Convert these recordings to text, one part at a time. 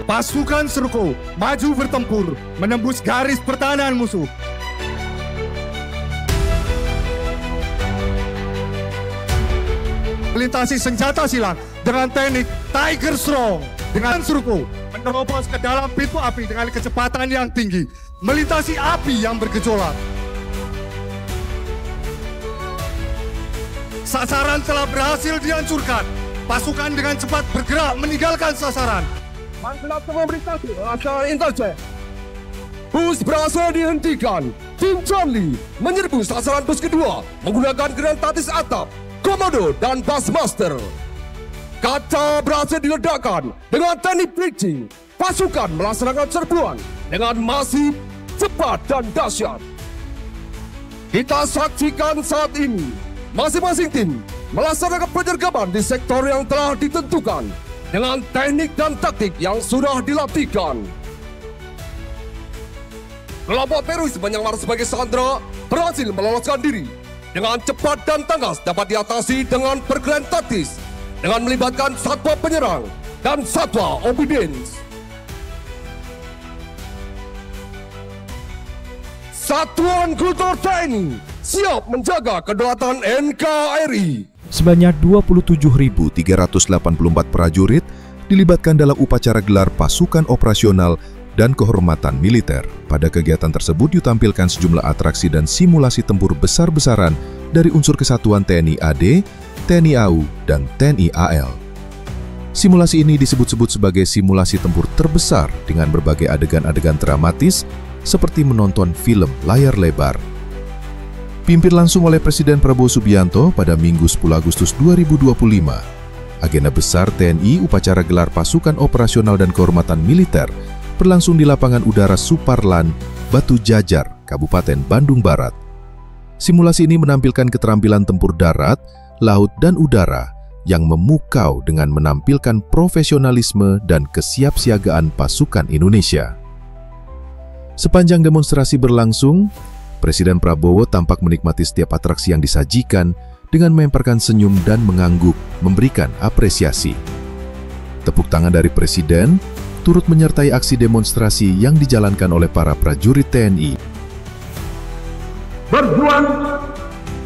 Pasukan Serko maju bertempur menembus garis pertahanan musuh. Melintasi senjata silang dengan teknik Tiger Strong. Dengan Serko menerobos ke dalam pintu api dengan kecepatan yang tinggi, melintasi api yang bergejolak. Sasaran telah berhasil dihancurkan. Pasukan dengan cepat bergerak meninggalkan sasaran. Mantap memerintahkan acara intelijen. Bus berhasil dihentikan. Tim Charlie menyerbu sasaran bus kedua menggunakan granat taktis atap, komodo dan Bassmaster. Kaca berhasil diledakkan dengan teknik bridging. Pasukan melaksanakan serbuan dengan masif, cepat dan dahsyat. Kita saksikan saat ini masing-masing tim melaksanakan penyergapan di sektor yang telah ditentukan dengan teknik dan taktik yang sudah dilatihkan. Kelompok teroris menyamar sebagai sandera berhasil meloloskan diri. Dengan cepat dan tangkas dapat diatasi dengan pergerakan taktis dengan melibatkan satwa penyerang dan satwa obedience. Satuan Kultur TNI siap menjaga kedaulatan NKRI. Sebanyak 27.384 prajurit dilibatkan dalam upacara gelar pasukan operasional dan kehormatan militer. Pada kegiatan tersebut ditampilkan sejumlah atraksi dan simulasi tempur besar-besaran dari unsur kesatuan TNI AD, TNI AU, dan TNI AL. Simulasi ini disebut-sebut sebagai simulasi tempur terbesar dengan berbagai adegan-adegan dramatis seperti menonton film layar lebar. Pimpin langsung oleh Presiden Prabowo Subianto pada Minggu 10 Agustus 2025. Agenda besar TNI upacara gelar pasukan operasional dan kehormatan militer berlangsung di lapangan udara Suparlan, Batu Jajar, Kabupaten Bandung Barat. Simulasi ini menampilkan keterampilan tempur darat, laut, dan udara yang memukau dengan menampilkan profesionalisme dan kesiapsiagaan pasukan Indonesia. Sepanjang demonstrasi berlangsung, Presiden Prabowo tampak menikmati setiap atraksi yang disajikan dengan melemparkan senyum dan mengangguk, memberikan apresiasi. Tepuk tangan dari Presiden turut menyertai aksi demonstrasi yang dijalankan oleh para prajurit TNI. Berjuang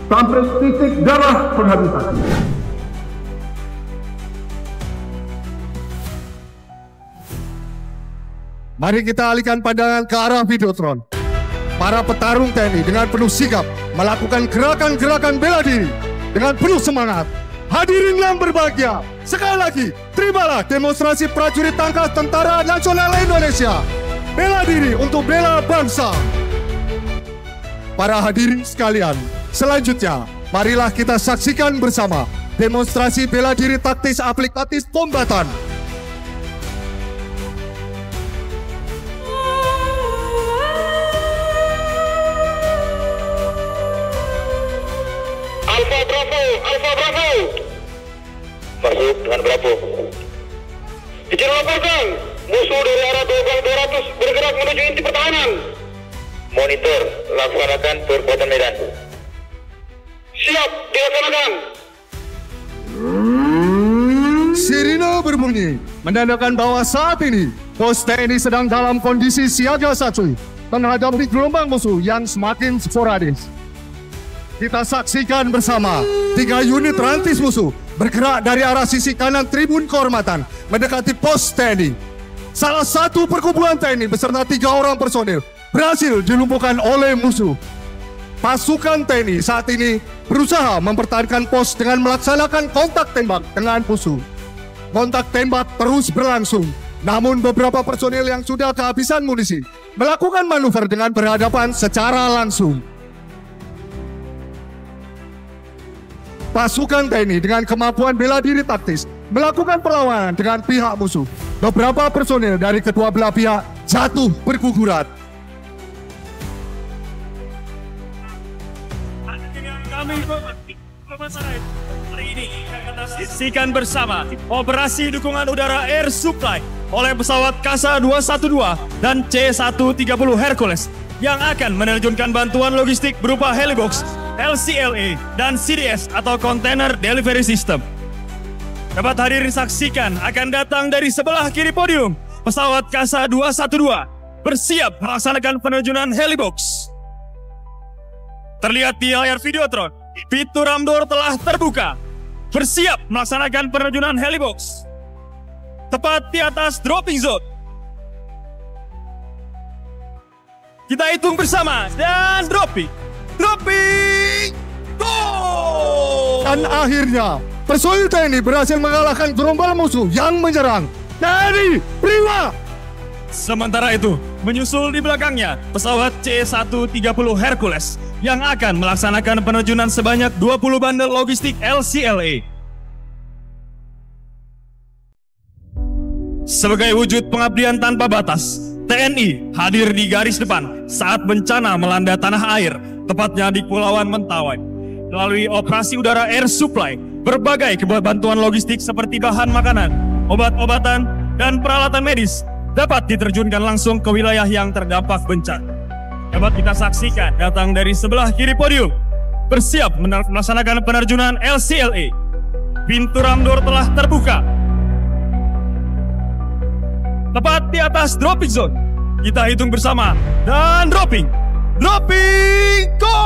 sampai titik darah penghabisan. Mari kita alihkan pandangan ke arah Videotron. Para petarung TNI dengan penuh sigap melakukan gerakan-gerakan bela diri dengan penuh semangat. Hadirin yang berbahagia, sekali lagi terimalah demonstrasi prajurit tangkas Tentara Nasional Indonesia. Bela diri untuk bela bangsa. Para hadirin sekalian, selanjutnya marilah kita saksikan bersama demonstrasi bela diri taktis aplikatif kombatan. Alfa Bravo. Masuk dengan Bravo. Izin laporkan, musuh dari arah Dobang 200 bergerak menuju inti pertahanan. Monitor, laksanakan perkuatan medan. Siap, dilaksanakan. Sirine berbunyi, menandakan bahwa saat ini pos TNI sedang dalam kondisi siaga satu menghadapi gelombang musuh yang semakin sporadis. Kita saksikan bersama 3 unit rantis musuh bergerak dari arah sisi kanan tribun kehormatan mendekati pos TNI. Salah satu perkumpulan TNI beserta 3 orang personil berhasil dilumpuhkan oleh musuh. Pasukan TNI saat ini berusaha mempertahankan pos dengan melaksanakan kontak tembak dengan musuh. Kontak tembak terus berlangsung, namun beberapa personil yang sudah kehabisan munisi melakukan manuver dengan berhadapan secara langsung. Pasukan TNI dengan kemampuan bela diri taktis melakukan perlawanan dengan pihak musuh. Beberapa personil dari kedua belah pihak jatuh berguguran. Kami hari ini akan saksikan bersama operasi dukungan udara Air Supply oleh pesawat Kasa 212 dan C-130 Hercules yang akan menerjunkan bantuan logistik berupa helibox, LCLA, dan CDS atau Container Delivery System. Dapat hadirin saksikan akan datang dari sebelah kiri podium pesawat Kasa 212 bersiap melaksanakan penerjunan helibox. Terlihat di layar Videotron, pintu ramdor telah terbuka, bersiap melaksanakan penerjunan helibox. Tepat di atas dropping zone. Kita hitung bersama dan dropping, go! Dan akhirnya, personil TNI berhasil mengalahkan gerombol musuh yang menyerang. TNI, prima! Sementara itu, menyusul di belakangnya pesawat C-130 Hercules yang akan melaksanakan penerjunan sebanyak 20 bandel logistik LCLA. Sebagai wujud pengabdian tanpa batas, TNI hadir di garis depan saat bencana melanda tanah air, tepatnya di Kepulauan Mentawai. Melalui operasi udara air supply, berbagai bantuan logistik seperti bahan makanan, obat-obatan, dan peralatan medis dapat diterjunkan langsung ke wilayah yang terdampak bencana. Dapat kita saksikan datang dari sebelah kiri podium, bersiap melaksanakan penerjunan LCLA. Pintu ramdor telah terbuka. Tepat di atas dropping zone. Kita hitung bersama dan dropping, go!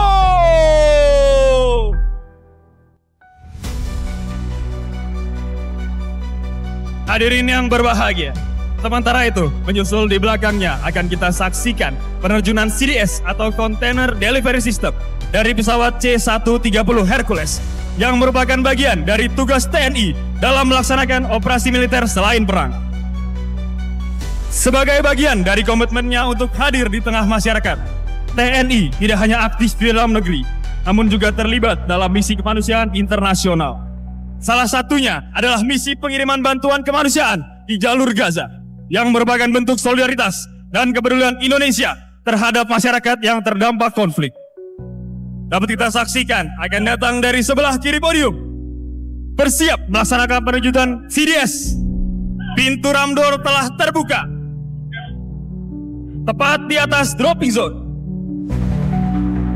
Hadirin yang berbahagia, sementara itu menyusul di belakangnya akan kita saksikan penerjunan CDS atau Container Delivery System dari pesawat C-130 Hercules yang merupakan bagian dari tugas TNI dalam melaksanakan operasi militer selain perang. Sebagai bagian dari komitmennya untuk hadir di tengah masyarakat, TNI tidak hanya aktif di dalam negeri, namun juga terlibat dalam misi kemanusiaan internasional. Salah satunya adalah misi pengiriman bantuan kemanusiaan di jalur Gaza, yang merupakan bentuk solidaritas dan kepedulian Indonesia terhadap masyarakat yang terdampak konflik. Dapat kita saksikan akan datang dari sebelah kiri podium, bersiap melaksanakan penerjunan CDS. Pintu ramdor telah terbuka. Tepat di atas dropping zone.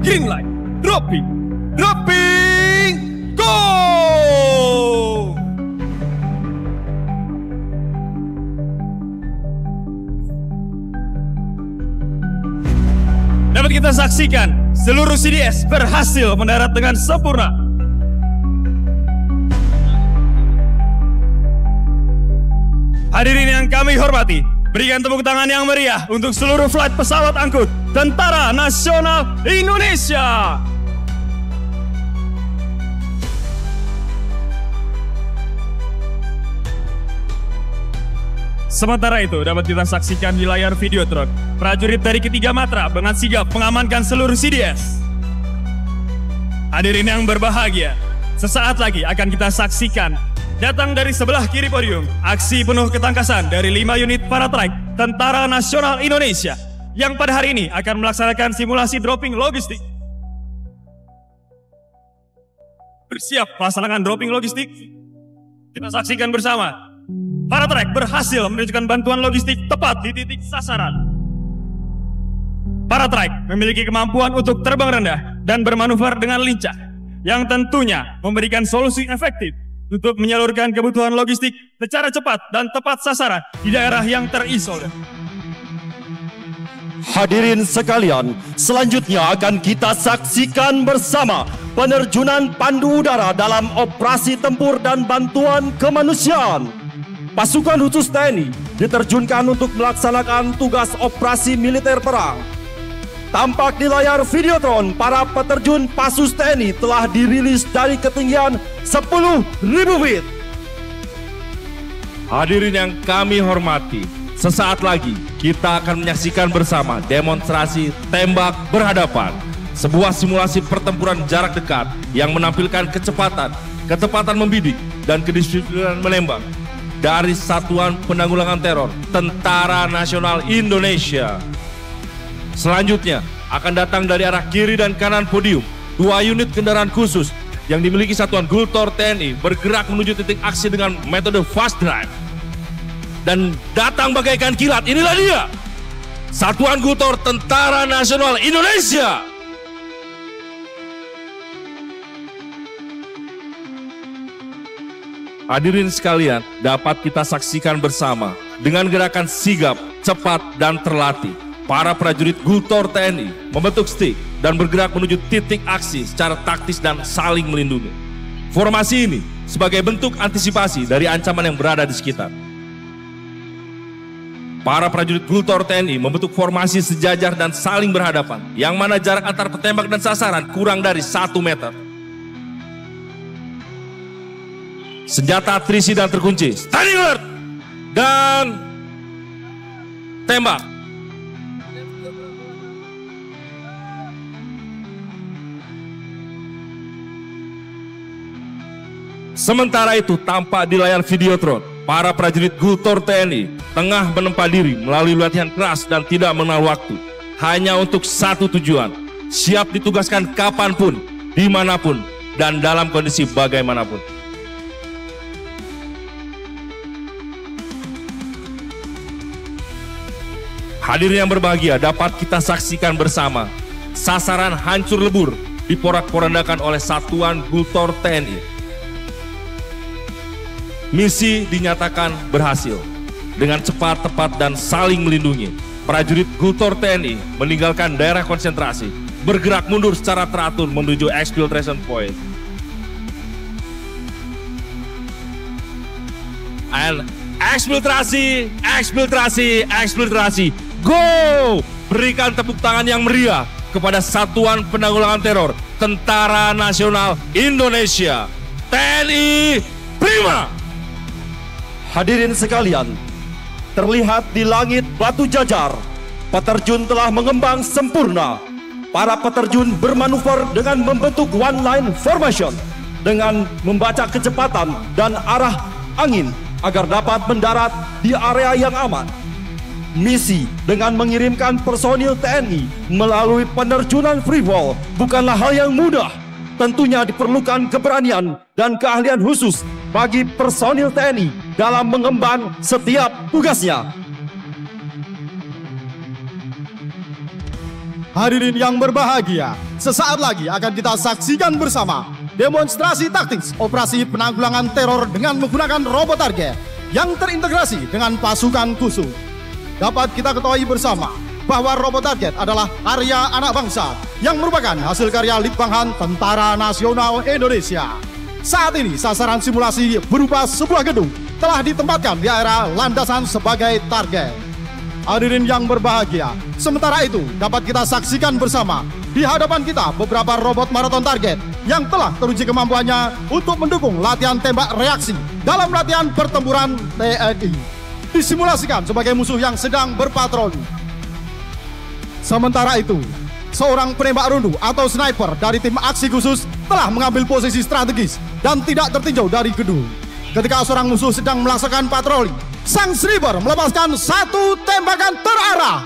Green light, dropping, go! Dapat kita saksikan seluruh CDS berhasil mendarat dengan sempurna. Hadirin yang kami hormati, berikan tepuk tangan yang meriah untuk seluruh flight pesawat angkut Tentara Nasional Indonesia. Sementara itu dapat kita saksikan di layar Videotron, prajurit dari ketiga matra dengan sigap mengamankan seluruh CDS. Hadirin yang berbahagia, sesaat lagi akan kita saksikan datang dari sebelah kiri podium, aksi penuh ketangkasan dari 5 unit paratrike Tentara Nasional Indonesia yang pada hari ini akan melaksanakan simulasi dropping logistik. Bersiap melaksanakan dropping logistik. Kita saksikan bersama. Paratrike berhasil menunjukkan bantuan logistik tepat di titik sasaran. Paratrike memiliki kemampuan untuk terbang rendah dan bermanuver dengan lincah, yang tentunya memberikan solusi efektif untuk menyalurkan kebutuhan logistik secara cepat dan tepat sasaran di daerah yang terisolir. Hadirin sekalian, selanjutnya akan kita saksikan bersama penerjunan pandu udara dalam operasi tempur dan bantuan kemanusiaan. Pasukan khusus TNI diterjunkan untuk melaksanakan tugas operasi militer perang. Tampak di layar Videotron, para peterjun Pasus TNI telah dirilis dari ketinggian 10.000 feet. Hadirin yang kami hormati, sesaat lagi kita akan menyaksikan bersama demonstrasi tembak berhadapan. Sebuah simulasi pertempuran jarak dekat yang menampilkan kecepatan membidik, dan kedisiplinan menembak dari Satuan Penanggulangan Teror Tentara Nasional Indonesia. Selanjutnya akan datang dari arah kiri dan kanan podium 2 unit kendaraan khusus yang dimiliki Satuan Gultor TNI bergerak menuju titik aksi dengan metode fast drive. Dan datang bagaikan kilat, inilah dia Satuan Gultor Tentara Nasional Indonesia. Hadirin sekalian, dapat kita saksikan bersama Dengan gerakan sigap, cepat, dan terlatih, para prajurit Gultor TNI membentuk stick dan bergerak menuju titik aksi secara taktis dan saling melindungi. Formasi ini sebagai bentuk antisipasi dari ancaman yang berada di sekitar. Para prajurit Gultor TNI membentuk formasi sejajar dan saling berhadapan, yang mana jarak antar petembak dan sasaran kurang dari 1 meter. Senjata terisi dan terkunci. Standing alert! Dan tembak. Sementara itu, tampak di layar Videotron, para prajurit Gultor TNI tengah menempa diri melalui latihan keras dan tidak mengenal waktu. Hanya untuk satu tujuan, siap ditugaskan kapanpun, dimanapun, dan dalam kondisi bagaimanapun. Hadirin yang berbahagia, dapat kita saksikan bersama sasaran hancur lebur diporak-porandakan oleh satuan Gultor TNI. Misi dinyatakan berhasil. Dengan cepat, tepat, dan saling melindungi, prajurit Gultor TNI meninggalkan daerah konsentrasi, bergerak mundur secara teratur menuju exfiltration point. And exfiltrasi, exfiltrasi, exfiltrasi. Go! Berikan tepuk tangan yang meriah kepada Satuan Penanggulangan Teror Tentara Nasional Indonesia, TNI Prima. Hadirin sekalian, terlihat di langit Batu Jajar, peterjun telah mengembang sempurna. Para peterjun bermanuver dengan membentuk one line formation dengan membaca kecepatan dan arah angin agar dapat mendarat di area yang aman. Misi dengan mengirimkan personil TNI melalui penerjunan freefall bukanlah hal yang mudah. Tentunya diperlukan keberanian dan keahlian khusus bagi personil TNI dalam mengemban setiap tugasnya. Hadirin yang berbahagia, sesaat lagi akan kita saksikan bersama demonstrasi taktis operasi penanggulangan teror dengan menggunakan robot target yang terintegrasi dengan pasukan khusus. Dapat kita ketahui bersama bahwa robot target adalah karya anak bangsa yang merupakan hasil karya Litbanghan Tentara Nasional Indonesia. Saat ini sasaran simulasi berupa sebuah gedung telah ditempatkan di area landasan sebagai target. Hadirin yang berbahagia, sementara itu dapat kita saksikan bersama di hadapan kita beberapa robot maraton target yang telah teruji kemampuannya untuk mendukung latihan tembak reaksi dalam latihan pertempuran TNI. Disimulasikan sebagai musuh yang sedang berpatroli. Sementara itu, seorang penembak rundu atau sniper dari tim aksi khusus telah mengambil posisi strategis dan tidak tertinjau dari gedung. Ketika seorang musuh sedang melaksanakan patroli, sang sniper melepaskan satu tembakan terarah.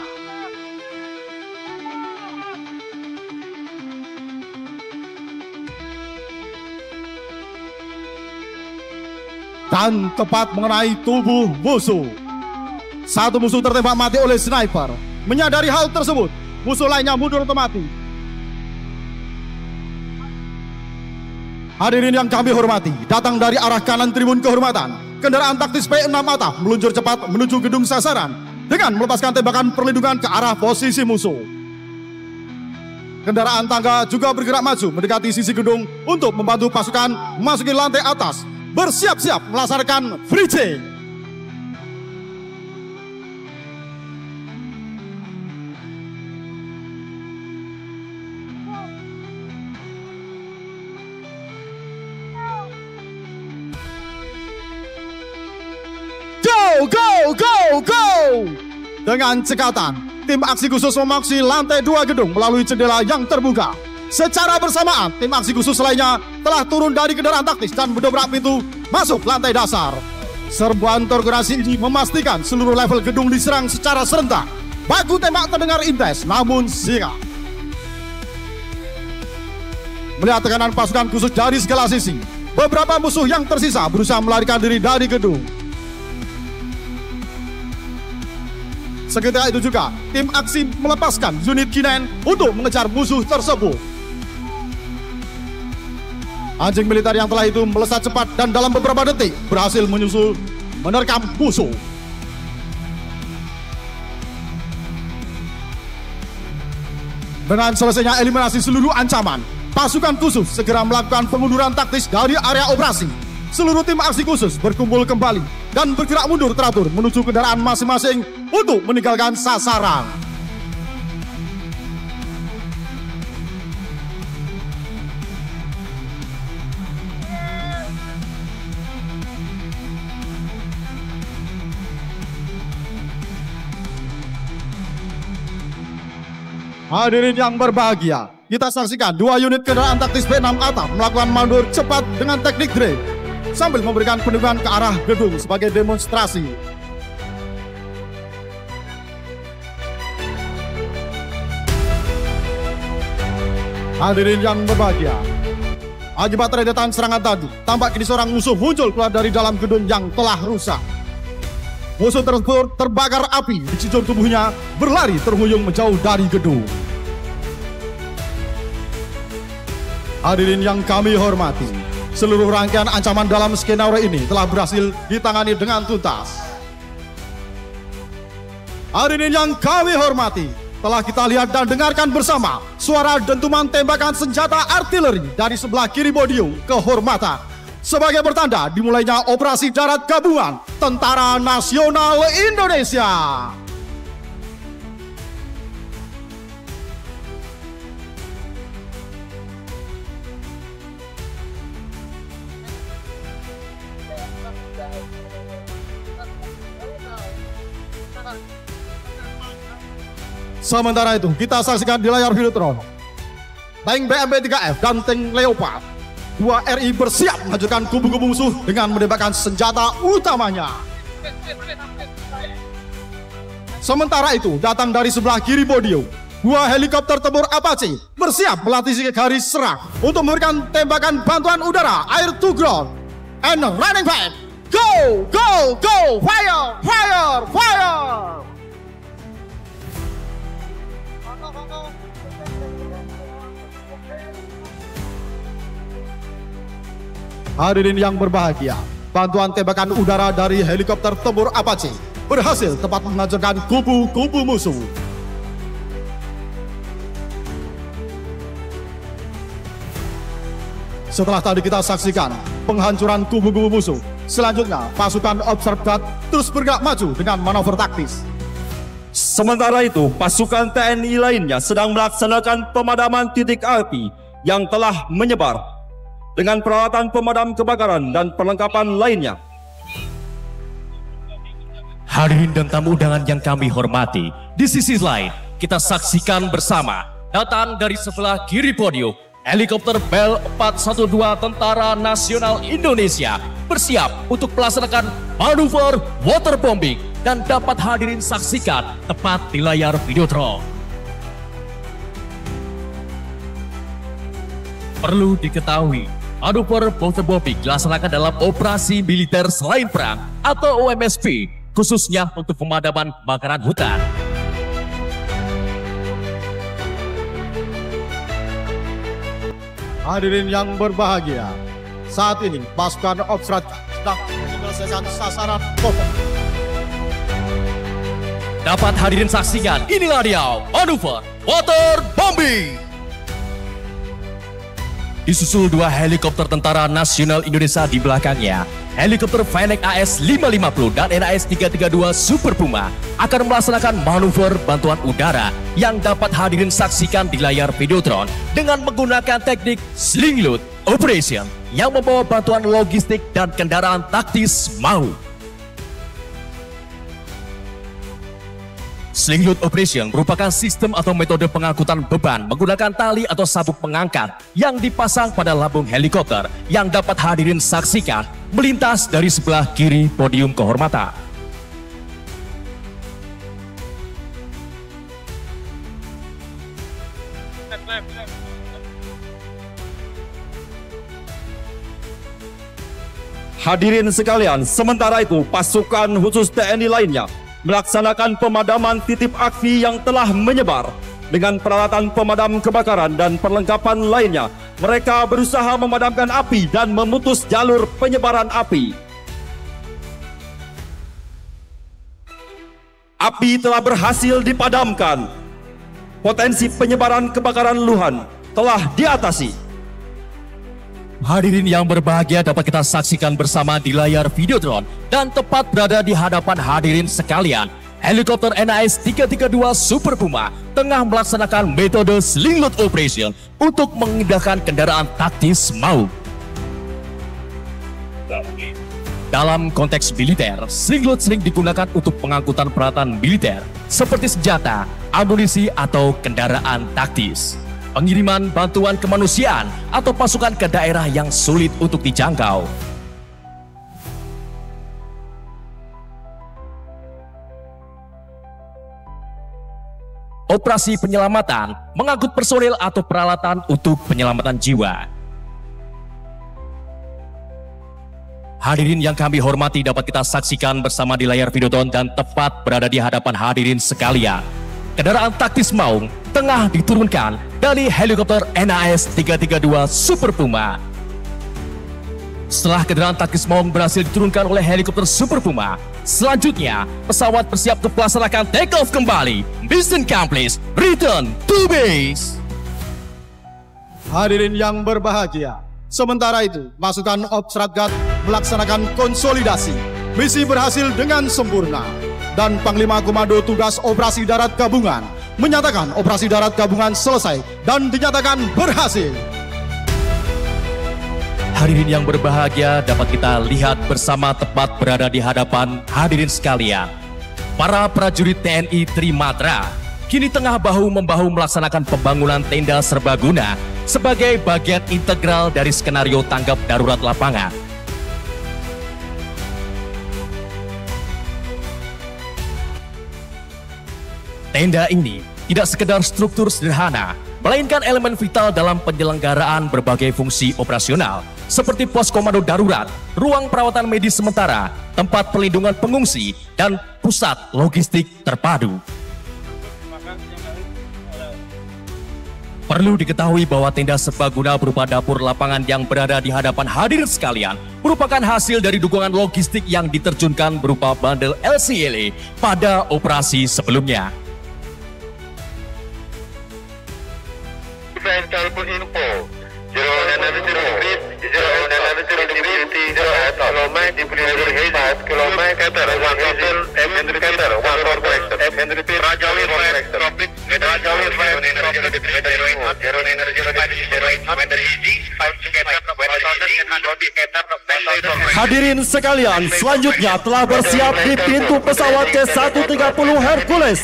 Dan tepat mengenai tubuh musuh. Satu musuh tertembak mati oleh sniper. Menyadari hal tersebut, musuh lainnya mundur otomatis. Hadirin yang kami hormati, datang dari arah kanan tribun kehormatan, kendaraan taktis P6 Mata meluncur cepat menuju gedung sasaran dengan melepaskan tembakan perlindungan ke arah posisi musuh. Kendaraan tangga juga bergerak maju mendekati sisi gedung untuk membantu pasukan memasuki lantai atas, bersiap-siap melaksanakan bridging. Go, go, go, go! Dengan cekatan, tim aksi khusus memasuki lantai 2 gedung melalui jendela yang terbuka. Secara bersamaan, tim aksi khusus lainnya telah turun dari kendaraan taktis dan mendobrak pintu masuk lantai dasar. Serbuan terorganisasi ini memastikan seluruh level gedung diserang secara serentak. Baku tembak terdengar intens namun singkat. Melihat tekanan pasukan khusus dari segala sisi, beberapa musuh yang tersisa berusaha melarikan diri dari gedung. Seketika itu juga, tim aksi melepaskan unit K9 untuk mengejar musuh tersebut. Anjing militer yang telah itu melesat cepat dan dalam beberapa detik berhasil menyusul menerkam musuh. Dengan selesainya eliminasi seluruh ancaman, pasukan khusus segera melakukan pengunduran taktis dari area operasi. Seluruh tim aksi khusus berkumpul kembali dan bergerak mundur teratur menuju kendaraan masing-masing untuk meninggalkan sasaran. Hadirin yang berbahagia, kita saksikan 2 unit kendaraan taktis B6 Atap melakukan mundur cepat dengan teknik drift sambil memberikan pendukungan ke arah gedung sebagai demonstrasi. Hadirin yang berbahagia, akibat rentetan serangan tadi, tampak kini seorang musuh muncul keluar dari dalam gedung yang telah rusak. Musuh tersebut terbakar api di cincin tubuhnya, berlari terhuyung menjauh dari gedung. Hadirin yang kami hormati, seluruh rangkaian ancaman dalam skenario ini telah berhasil ditangani dengan tuntas. Hadirin yang kami hormati, telah kita lihat dan dengarkan bersama suara dentuman tembakan senjata artileri dari sebelah kiri podium kehormatan. Sebagai pertanda dimulainya operasi darat gabungan Tentara Nasional Indonesia. Sementara itu, kita saksikan di layar Videotron, tank BMP-3F dan tank Leopard 2 RI bersiap menghancurkan kubu-kubu musuh dengan menembakkan senjata utamanya. Sementara itu, datang dari sebelah kiri podium, 2 helikopter tempur Apache bersiap melatih garis serang untuk memberikan tembakan bantuan udara air to ground. And running back, go, go, go, fire, fire, fire. Hadirin yang berbahagia, bantuan tembakan udara dari helikopter tempur Apache berhasil tepat menghancurkan kubu-kubu musuh. Setelah tadi kita saksikan penghancuran kubu-kubu musuh, selanjutnya pasukan Observe terus bergerak maju dengan manuver taktis. Sementara itu, pasukan TNI lainnya sedang melaksanakan pemadaman titik api yang telah menyebar dengan peralatan pemadam kebakaran dan perlengkapan lainnya. Hadirin dan tamu undangan yang kami hormati, di sisi lain kita saksikan bersama datang dari sebelah kiri podium helikopter Bell 412 Tentara Nasional Indonesia bersiap untuk melaksanakan manuver waterbombing dan dapat hadirin saksikan tepat di layar Videotron. Perlu diketahui, manuver waterbombing dilaksanakan dalam operasi militer selain perang atau OMSP, khususnya untuk pemadaman kebakaran hutan. Hadirin yang berbahagia, saat ini pasukan Obstrat sedang menyelesaikan sasaran pokok. Dapat hadirin saksikan, inilah dia manuver waterbombing. Disusul 2 helikopter Tentara Nasional Indonesia di belakangnya, helikopter Fennec AS-550 dan NAS-332 Super Puma akan melaksanakan manuver bantuan udara yang dapat hadirin saksikan di layar Videotron dengan menggunakan teknik Sling Load Operation yang membawa bantuan logistik dan kendaraan taktis maut. Sling Load Operation merupakan sistem atau metode pengangkutan beban menggunakan tali atau sabuk pengangkat yang dipasang pada lambung helikopter yang dapat hadirin saksikan melintas dari sebelah kiri podium kehormatan. Hadirin sekalian, sementara itu pasukan khusus TNI lainnya melaksanakan pemadaman titik api yang telah menyebar dengan peralatan pemadam kebakaran dan perlengkapan lainnya. Mereka berusaha memadamkan api dan memutus jalur penyebaran api. Api telah berhasil dipadamkan. potensi penyebaran kebakaran lahan telah diatasi. Hadirin yang berbahagia, dapat kita saksikan bersama di layar Videotron dan tepat berada di hadapan hadirin sekalian, helikopter NAS 332 Super Puma tengah melaksanakan metode sling load operation untuk memindahkan kendaraan taktis maut. Dalam konteks militer, sling load sering digunakan untuk pengangkutan peralatan militer seperti senjata, amunisi, atau kendaraan taktis. Pengiriman bantuan kemanusiaan atau pasukan ke daerah yang sulit untuk dijangkau. Operasi penyelamatan mengangkut personil atau peralatan untuk penyelamatan jiwa. Hadirin yang kami hormati, dapat kita saksikan bersama di layar Videotron dan tepat berada di hadapan hadirin sekalian. Kendaraan taktis maung tengah diturunkan dari helikopter NAS 332 Super Puma. Setelah kendaraan taktis maung berhasil diturunkan oleh helikopter Super Puma, selanjutnya pesawat bersiap untuk melaksanakan take off kembali. Mission accomplished, return to base. Hadirin yang berbahagia, sementara itu pasukan Ops Ratgat melaksanakan konsolidasi. Misi berhasil dengan sempurna. Dan Panglima Komando Tugas Operasi Darat Gabungan menyatakan operasi darat gabungan selesai dan dinyatakan berhasil. Hadirin yang berbahagia, dapat kita lihat bersama tepat berada di hadapan hadirin sekalian. Para prajurit TNI Trimatra kini tengah bahu-membahu melaksanakan pembangunan tenda serbaguna sebagai bagian integral dari skenario tanggap darurat lapangan. Tenda ini tidak sekedar struktur sederhana, melainkan elemen vital dalam penyelenggaraan berbagai fungsi operasional, seperti pos komando darurat, ruang perawatan medis sementara, tempat perlindungan pengungsi, dan pusat logistik terpadu. Perlu diketahui bahwa tenda serbaguna berupa dapur lapangan yang berada di hadapan hadirin sekalian merupakan hasil dari dukungan logistik yang diterjunkan berupa bandel LCLA pada operasi sebelumnya. Telepon info 0 Hadirin sekalian, selanjutnya telah bersiap di pintu pesawat C-130 Hercules.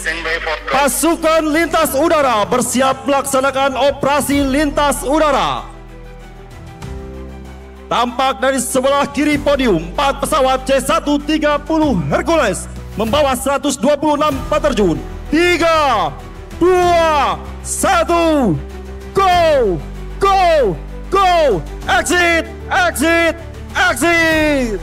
Pasukan lintas udara bersiap melaksanakan operasi lintas udara. Tampak dari sebelah kiri podium 4 pesawat C-130 Hercules membawa 126 peterjun. 3, 2, 1, go, go, go, exit, exit, exit.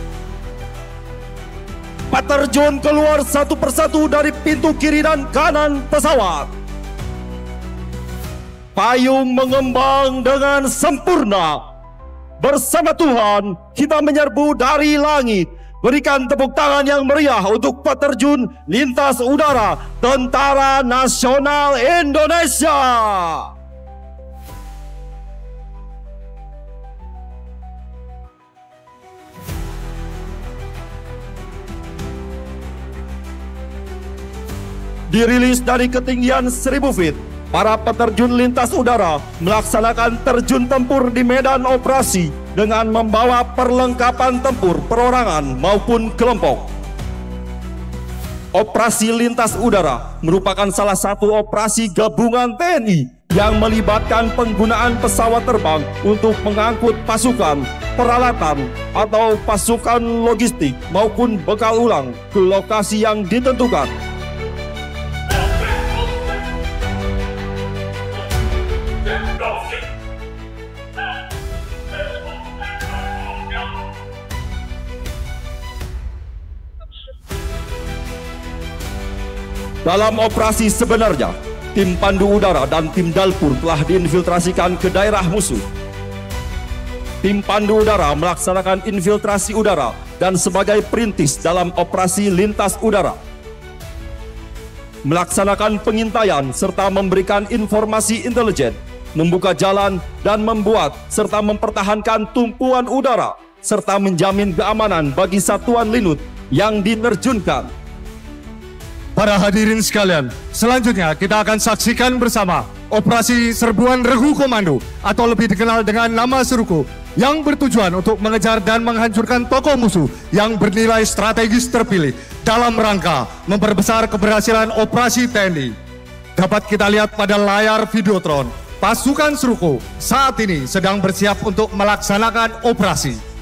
Peterjun keluar satu persatu dari pintu kiri dan kanan pesawat. Payung mengembang dengan sempurna. Bersama Tuhan, kita menyerbu dari langit. Berikan tepuk tangan yang meriah untuk peterjun lintas udara Tentara Nasional Indonesia. Dirilis dari ketinggian 1000 feet, para peterjun lintas udara melaksanakan terjun tempur di medan operasi dengan membawa perlengkapan tempur perorangan maupun kelompok. Operasi lintas udara merupakan salah satu operasi gabungan TNI yang melibatkan penggunaan pesawat terbang untuk mengangkut pasukan, peralatan, atau pasukan logistik maupun bekal ulang ke lokasi yang ditentukan. Dalam operasi sebenarnya, tim pandu udara dan tim dalpur telah diinfiltrasikan ke daerah musuh. Tim pandu udara melaksanakan infiltrasi udara dan sebagai perintis dalam operasi lintas udara. melaksanakan pengintaian serta memberikan informasi intelijen, membuka jalan dan membuat serta mempertahankan tumpuan udara, serta menjamin keamanan bagi satuan linut yang diterjunkan. Para hadirin sekalian, selanjutnya kita akan saksikan bersama Operasi Serbuan Regu Komando atau lebih dikenal dengan nama Seruko yang bertujuan untuk mengejar dan menghancurkan tokoh musuh yang bernilai strategis terpilih dalam rangka memperbesar keberhasilan operasi TNI. Dapat kita lihat pada layar Videotron, pasukan Seruko saat ini sedang bersiap untuk melaksanakan operasi.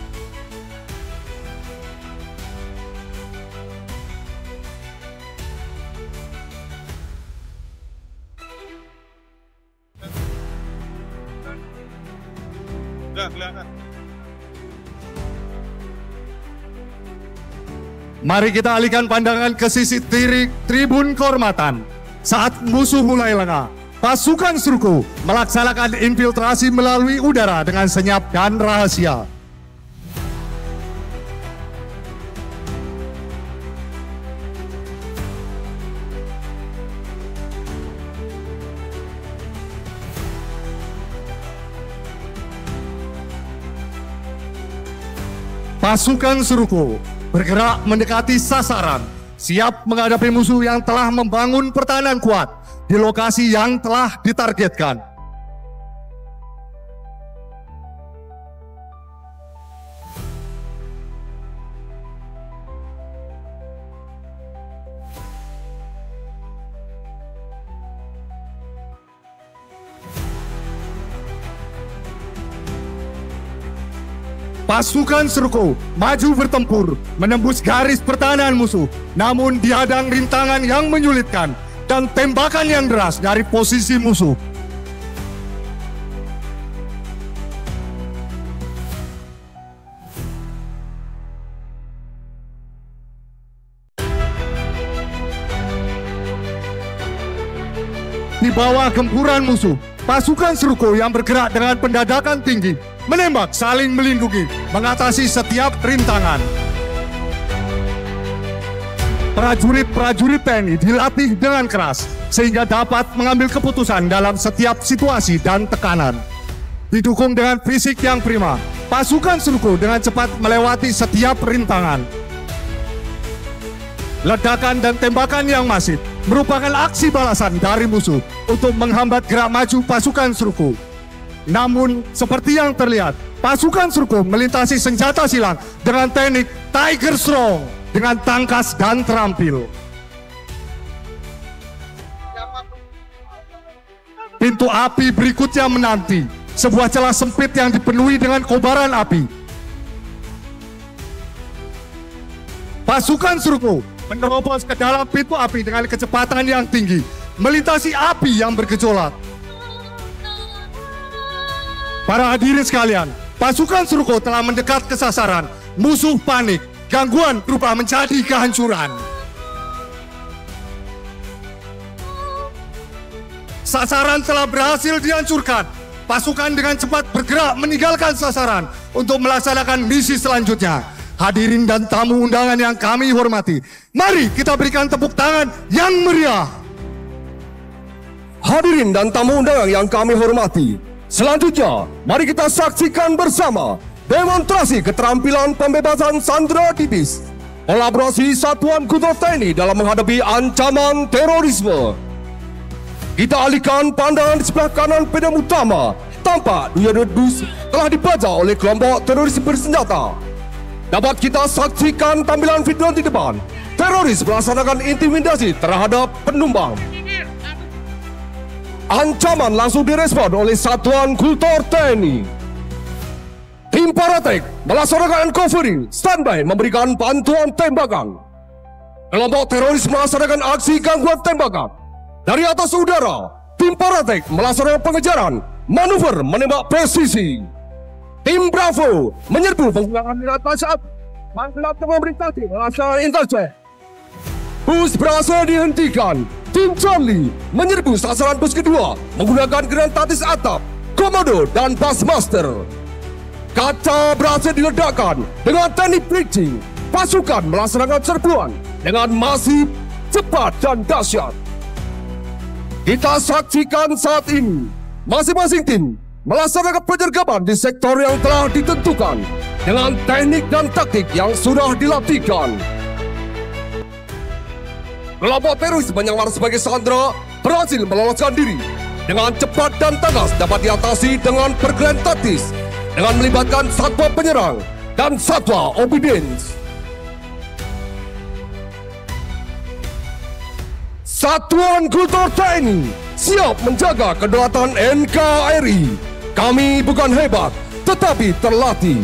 Mari kita alihkan pandangan ke sisi kiri tribun kehormatan. Saat musuh mulai lengah, pasukan Seruko melaksanakan infiltrasi melalui udara dengan senyap dan rahasia. Pasukan Seruko bergerak mendekati sasaran, siap menghadapi musuh yang telah membangun pertahanan kuat di lokasi yang telah ditargetkan. Pasukan Seruko maju bertempur menembus garis pertahanan musuh, namun dihadang rintangan yang menyulitkan dan tembakan yang deras dari posisi musuh. Di bawah gempuran musuh, pasukan Seruko yang bergerak dengan pendadakan tinggi menembak saling melindungi, mengatasi setiap rintangan. Prajurit-prajurit TNI dilatih dengan keras sehingga dapat mengambil keputusan dalam setiap situasi dan tekanan. Didukung dengan fisik yang prima, pasukan Seruko dengan cepat melewati setiap rintangan. Ledakan dan tembakan yang masif merupakan aksi balasan dari musuh untuk menghambat gerak maju pasukan Seruko. Namun, seperti yang terlihat, pasukan Seruko melintasi senjata silang dengan teknik Tiger Strong dengan tangkas dan terampil. Pintu api berikutnya menanti, sebuah celah sempit yang dipenuhi dengan kobaran api. Pasukan Seruko menerobos ke dalam pintu api dengan kecepatan yang tinggi, melintasi api yang bergejolak. Para hadirin sekalian, pasukan Seruko telah mendekat ke sasaran. Musuh panik, gangguan berubah menjadi kehancuran. Sasaran telah berhasil dihancurkan. Pasukan dengan cepat bergerak meninggalkan sasaran untuk melaksanakan misi selanjutnya. Hadirin dan tamu undangan yang kami hormati, mari kita berikan tepuk tangan yang meriah. Hadirin dan tamu undangan yang kami hormati, selanjutnya mari kita saksikan bersama demonstrasi keterampilan pembebasan sandera tipis, kolaborasi satuan khusus TNI dalam menghadapi ancaman terorisme. Kita alihkan pandangan di sebelah kanan pedang utama. Tampak dunia dus telah dibaca oleh kelompok teroris bersenjata. Dapat kita saksikan tampilan video di depan. Teroris melaksanakan intimidasi terhadap penumpang. Ancaman langsung direspon oleh satuan kultur TNI. Tim Paratek melaksanakan covering, standby memberikan bantuan tembakan. Kelompok teroris melaksanakan aksi gangguan tembakan. Dari atas udara, tim Paratek melaksanakan pengejaran, manuver menembak presisi. Tim Bravo menyerbu menggunakan senjata saat mangkap pemerintah melaksanakan intelijen. Bus berhasil dihentikan. Tim Charlie menyerbu sasaran bus kedua menggunakan granat taktis atap, komodo dan Bassmaster. Kaca berhasil diledakkan dengan teknik bridging. Pasukan melaksanakan serbuan dengan masif, cepat dan dahsyat. Kita saksikan saat ini, masing-masing tim melaksanakan penyergapan di sektor yang telah ditentukan dengan teknik dan taktik yang sudah dilatihkan. Kelompok teroris menyamar sebagai sandera berhasil meloloskan diri dengan cepat dan tegas, dapat diatasi dengan pergerakan taktis dengan melibatkan satwa penyerang dan satwa obedience. Satuan Kultur TNI siap menjaga kedaulatan NKRI. Kami bukan hebat, tetapi terlatih.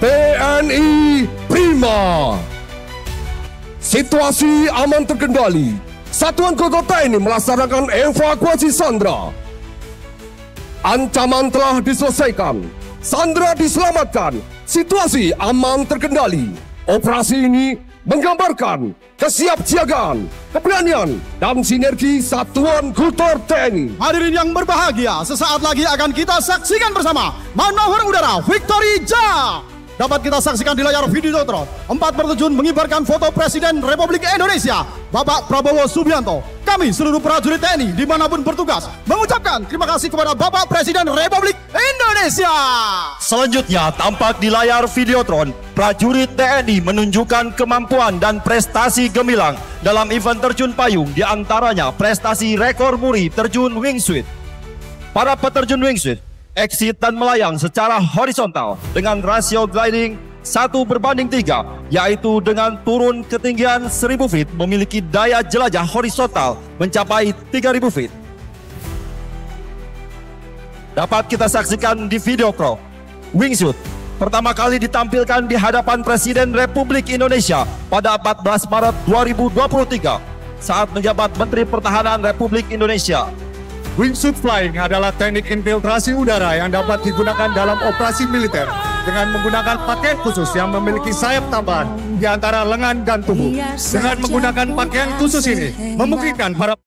TNI Prima. Situasi aman terkendali. Satuan Kultur TNI melaksanakan evakuasi sandera. Ancaman telah diselesaikan. Sandera diselamatkan. Situasi aman terkendali. Operasi ini menggambarkan kesiapsiagaan, keberanian, dan sinergi Satuan Kultur TNI. Hadirin yang berbahagia, sesaat lagi akan kita saksikan bersama manuver udara Victory Ja. Dapat kita saksikan di layar Videotron. 4 peterjun mengibarkan foto Presiden Republik Indonesia, Bapak Prabowo Subianto. Kami seluruh prajurit TNI dimanapun bertugas mengucapkan terima kasih kepada Bapak Presiden Republik Indonesia. Selanjutnya tampak di layar Videotron, prajurit TNI menunjukkan kemampuan dan prestasi gemilang dalam event terjun payung, di antaranya prestasi rekor muri terjun wingsuit. Para peterjun wingsuit exit dan melayang secara horizontal dengan rasio gliding 1:3, yaitu dengan turun ketinggian 1000 feet memiliki daya jelajah horizontal mencapai 3000 feet. Dapat kita saksikan di video crawl. Wingsuit pertama kali ditampilkan di hadapan Presiden Republik Indonesia pada 14 Maret 2023 saat menjabat Menteri Pertahanan Republik Indonesia. Wingsuit flying adalah teknik infiltrasi udara yang dapat digunakan dalam operasi militer dengan menggunakan pakaian khusus yang memiliki sayap tambahan di antara lengan dan tubuh. Dengan menggunakan pakaian khusus ini, memungkinkan para